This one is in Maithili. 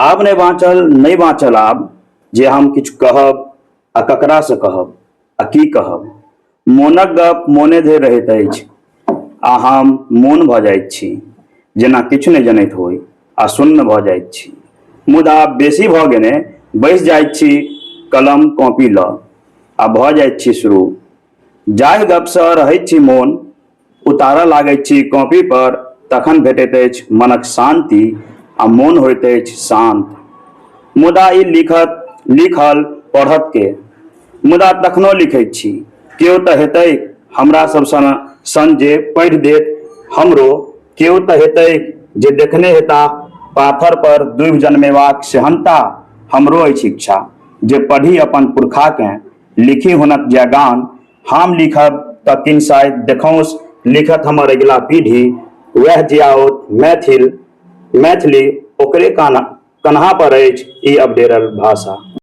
आब नहीं बाँचल नहीं बाँचल आब जे हम किछु कहब आ ककरा से कहब आ की कहब। मोनक गप मोने धरि रहैत अछि आ हम मौन भऽ जाइत छी, जेना किछु नहि जनैत होइ आ शून्य भऽ जाइत छी। मुदा बेसी भऽ गेने बैस जाइत छी कलम कॉपी लऽ आ भऽ जाइत छी शुरू। जाहि गपसँ रहैत छी मोन उतारऽ लागैत छी कॉपी पर, तखन भेटैत अछि मनक शांति आ मोन होइत अछि शांत। मुदा ई लिखल पढ़त के, मुदा तखनो लिखैत छी, केओ तऽ हेतै हमरा सब सन जे पढ़ि देत हमरो, केओ तऽ हेतै जे देखने हेता पाथर पर डूबि जन्मेबाक सेहनता। हमरो अछि इच्छा जे पढ़ी अपन पुरखाकेँ, लिखी हुनक जयगान। हम लिखब तऽ किन शायद देखौंस लिखत हमर अगिला पीढ़ी, वएह जे आओत मैथिली ओकरे कन्हा पर अछि ई अबडेरल भाषा।